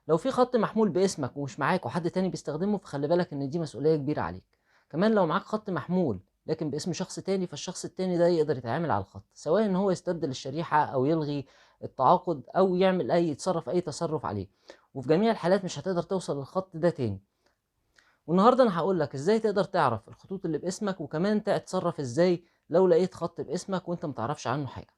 لو في خط محمول باسمك ومش معاك وحد تاني بيستخدمه، فخلي بالك ان دي مسؤولية كبيرة عليك. كمان لو معاك خط محمول لكن باسم شخص تاني، فالشخص التاني ده يقدر يتعامل على الخط، سواء ان هو يستبدل الشريحة او يلغي التعاقد او يعمل اي تصرف عليه، وفي جميع الحالات مش هتقدر توصل للخط ده تاني. والنهارده انا هقول لك ازاي تقدر تعرف الخطوط اللي باسمك، وكمان تتصرف ازاي لو لقيت خط باسمك وانت متعرفش عنه حاجة.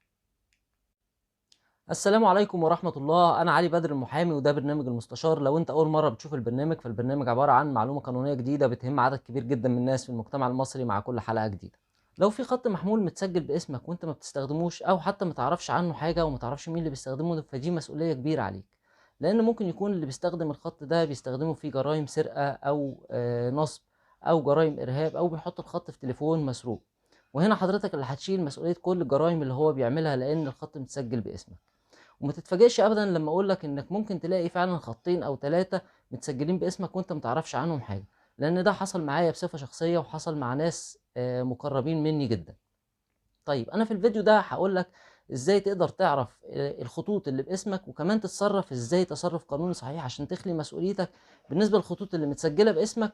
السلام عليكم ورحمة الله. أنا علي بدر المحامي، وده برنامج المستشار. لو أنت أول مرة بتشوف البرنامج، فالبرنامج عبارة عن معلومة قانونية جديدة بتهم عدد كبير جدا من الناس في المجتمع المصري مع كل حلقة جديدة. لو في خط محمول متسجل باسمك وأنت ما بتستخدموش، أو حتى ما تعرفش عنه حاجة وما تعرفش مين اللي بيستخدمه، فدي مسؤولية كبيرة عليك، لأن ممكن يكون اللي بيستخدم الخط ده بيستخدمه في جرائم سرقة أو نصب أو جرائم إرهاب، أو بيحط الخط في تليفون مسروق. وهنا حضرتك اللي هتشيل مسؤولية كل الجرائم اللي هو بيعملها، لأن الخط متسجل باسمك. وما تتفاجئش ابدا لما اقول لك انك ممكن تلاقي فعلا خطين او ثلاثه متسجلين باسمك وانت متعرفش عنهم حاجه، لان ده حصل معايا بصفه شخصيه وحصل مع ناس مقربين مني جدا. طيب انا في الفيديو ده هقول لك ازاي تقدر تعرف الخطوط اللي باسمك، وكمان تتصرف ازاي تصرف قانوني صحيح عشان تخلي مسؤوليتك بالنسبه للخطوط اللي متسجله باسمك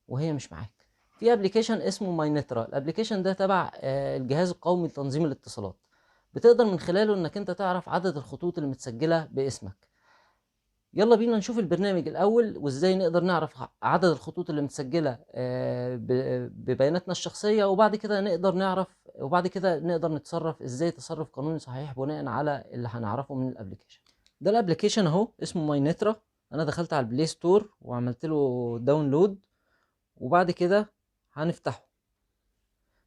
وهي مش معاك. في ابلكيشن اسمه ماينترا. الابلكيشن ده تبع الجهاز القومي لتنظيم الاتصالات. بتقدر من خلاله انك انت تعرف عدد الخطوط اللي متسجلة باسمك. يلا بينا نشوف البرنامج الاول، وازاي نقدر نعرف عدد الخطوط اللي متسجلة ببياناتنا الشخصية، وبعد كده نقدر نتصرف ازاي تصرف قانوني صحيح بناء على اللي هنعرفه من الابلكيشن ده. الابلكيشن اهو اسمه ماينترا. انا دخلت على البلاي ستور وعملت له داونلود، وبعد كده هنفتحه.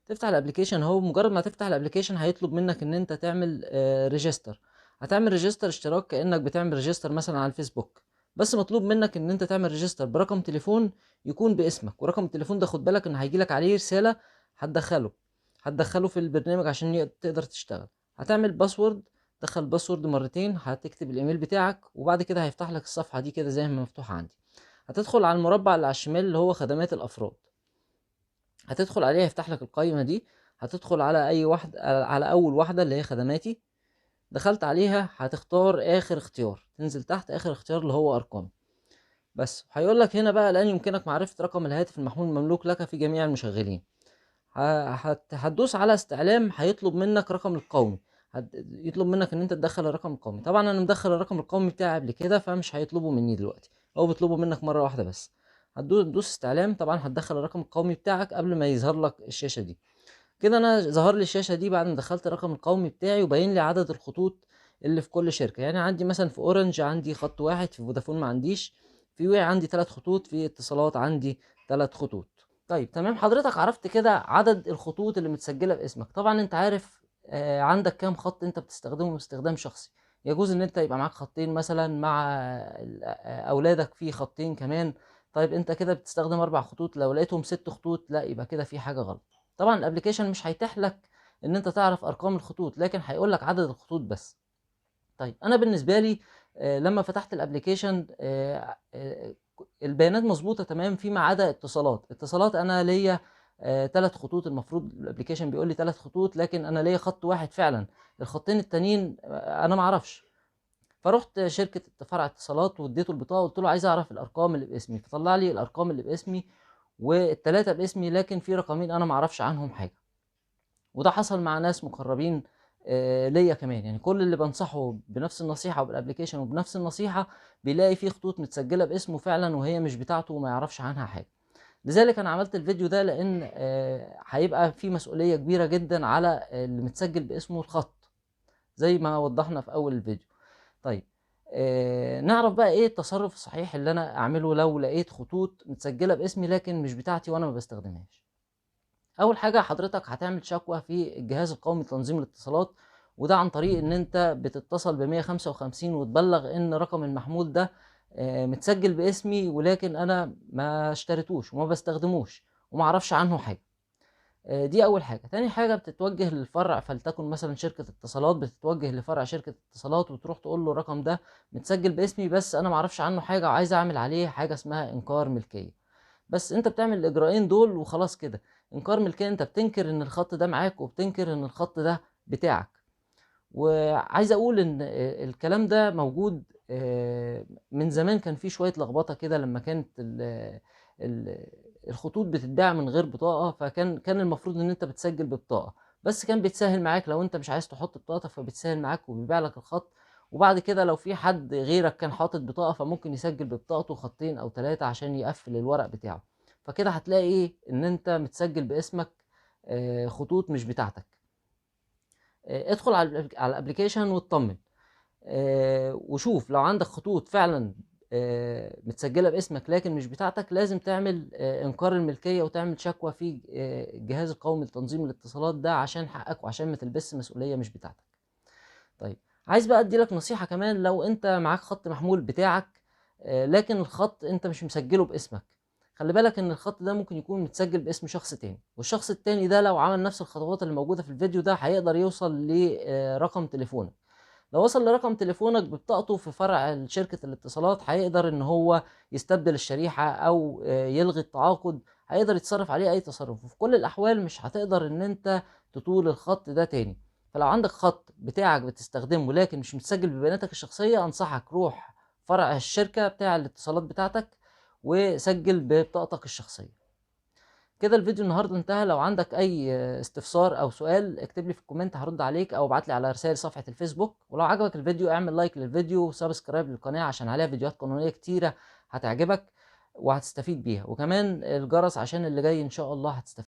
تفتح الابلكيشن اهو. مجرد ما تفتح الابلكيشن هيطلب منك ان انت تعمل ريجستر. هتعمل ريجستر اشتراك كأنك بتعمل ريجستر مثلا على الفيسبوك، بس مطلوب منك ان انت تعمل ريجستر برقم تليفون يكون باسمك. ورقم التليفون ده خد بالك ان هيجيلك عليه رسالة هتدخله هتدخله في البرنامج عشان تقدر تشتغل. هتعمل باسورد. دخل باسورد مرتين، هتكتب الايميل بتاعك، وبعد كده هيفتح لك الصفحة دي كده زي ما مفتوحة عندي. هتدخل على المربع اللي على الشمال اللي هو خدمات الافراد. هتدخل عليها يفتح لك القائمة دي. هتدخل على اي واحد، على اول واحدة اللي هي خدماتي. دخلت عليها هتختار اخر اختيار، تنزل تحت اخر اختيار اللي هو ارقام. بس هيقول لك هنا بقى: الان يمكنك معرفة رقم الهاتف المحمول المملوك لك في جميع المشغلين. هتدوس على استعلام. هيطلب منك رقم القومي. يطلب منك ان انت تدخل الرقم القومي. طبعا انا مدخل الرقم القومي بتاعي قبل كده، فمش هيطلبه مني دلوقتي. هو بيطلبه منك مرة واحدة بس. هتدوس استعلام. طبعا هتدخل الرقم القومي بتاعك قبل ما يظهر لك الشاشة دي. كده انا ظهر لي الشاشة دي بعد ما دخلت الرقم القومي بتاعي، وباين لي عدد الخطوط اللي في كل شركة. يعني عندي مثلا في اورنج عندي خط واحد، في فودافون ما عنديش، في وي عندي 3 خطوط، في اتصالات عندي 3 خطوط. طيب تمام، حضرتك عرفت كده عدد الخطوط اللي متسجلة باسمك. طبعا انت عارف عندك كام خط انت بتستخدمه باستخدام شخصي. يجوز ان انت يبقى معاك خطين مثلا، مع اولادك في خطين كمان. طيب انت كده بتستخدم 4 خطوط. لو لقيتهم 6 خطوط، لا يبقى كده في حاجة غلط. طبعا الابليكيشن مش هيتيح لك ان انت تعرف ارقام الخطوط، لكن هيقول لك عدد الخطوط بس. طيب انا بالنسبه لي لما فتحت الابليكيشن البيانات مظبوطه تمام، فيما عدا اتصالات انا ليا 3 خطوط. المفروض الابليكيشن بيقول لي 3 خطوط، لكن انا ليا خط واحد فعلا. الخطين التانيين انا ما اعرفش. فرحت شركه فرع اتصالات واديته البطاقه، وقلت له عايز اعرف الارقام اللي باسمي، فطلع لي الارقام اللي باسمي والثلاثه باسمي، لكن في رقمين انا ما اعرفش عنهم حاجه. وده حصل مع ناس مقربين ليا كمان. يعني كل اللي بنصحه بنفس النصيحة وبالابليكيشن وبنفس النصيحة بيلاقي فيه خطوط متسجلة باسمه فعلا وهي مش بتاعته وما يعرفش عنها حاجة. لذلك انا عملت الفيديو ده، لان هيبقى في مسؤولية كبيرة جدا على اللي متسجل باسمه الخط، زي ما وضحنا في اول الفيديو. طيب نعرف بقى ايه التصرف الصحيح اللي انا اعمله لو لقيت خطوط متسجلة باسمي لكن مش بتاعتي وانا ما بستخدمهاش. اول حاجه حضرتك هتعمل شكوى في الجهاز القومي لتنظيم الاتصالات، وده عن طريق ان انت بتتصل ب 155 وتبلغ ان رقم المحمول ده متسجل باسمي، ولكن انا ما اشتريتوش وما بستخدموش وما اعرفش عنه حاجه. دي اول حاجه. تاني حاجه بتتوجه للفرع، فلتكن مثلا شركه اتصالات، بتتوجه لفرع شركه اتصالات وتروح تقول له الرقم ده متسجل باسمي بس انا ما اعرفش عنه حاجه وعايز اعمل عليه حاجه اسمها انكار ملكيه. بس انت بتعمل الاجراءين دول وخلاص كده. انكار ملكيه، انت بتنكر ان الخط ده معاك وبتنكر ان الخط ده بتاعك. وعايز اقول ان الكلام ده موجود من زمان. كان في شوية لخبطة كده لما كانت ال- الخطوط بتتباع من غير بطاقة، فكان المفروض ان انت بتسجل ببطاقة، بس كان بيتسهل معاك لو انت مش عايز تحط بطاقتك، فبيتسهل معاك وبيبيع لك الخط. وبعد كده لو في حد غيرك كان حاطط بطاقة، فممكن يسجل ببطاقته خطين او ثلاثة عشان يقفل الورق بتاعه. فكده هتلاقي ايه؟ ان انت متسجل باسمك خطوط مش بتاعتك. ادخل على الابليكيشن واطمن، وشوف لو عندك خطوط فعلا متسجله باسمك لكن مش بتاعتك، لازم تعمل انكار الملكيه وتعمل شكوى في الجهاز القومي لتنظيم الاتصالات ده عشان حقك وعشان ما تلبسش مسؤوليه مش بتاعتك. طيب، عايز بقى ادي لك نصيحه كمان. لو انت معاك خط محمول بتاعك لكن الخط انت مش مسجله باسمك، خلي بالك ان الخط ده ممكن يكون متسجل باسم شخص تاني، والشخص التاني ده لو عمل نفس الخطوات اللي موجوده في الفيديو ده هيقدر يوصل لرقم تليفونك. لو وصل لرقم تليفونك ببطاقته في فرع شركة الاتصالات، هيقدر ان هو يستبدل الشريحة او يلغي التعاقد، هيقدر يتصرف عليه اي تصرف. وفي كل الاحوال مش هتقدر ان انت تطول الخط ده تاني. فلو عندك خط بتاعك بتستخدمه لكن مش متسجل ببياناتك الشخصية، انصحك روح فرع الشركة بتاع الاتصالات بتاعتك وسجل ببطاقتك الشخصية. كده الفيديو النهارده انتهى. لو عندك اي استفسار او سؤال اكتب لي في الكومنت، هرد عليك، او ابعت لي على رسائل صفحة الفيسبوك. ولو عجبك الفيديو اعمل لايك للفيديو وسبسكرايب للقناة عشان عليها فيديوهات قانونية كتيرة هتعجبك وهتستفيد بيها، وكمان الجرس عشان اللي جاي ان شاء الله هتستفيد.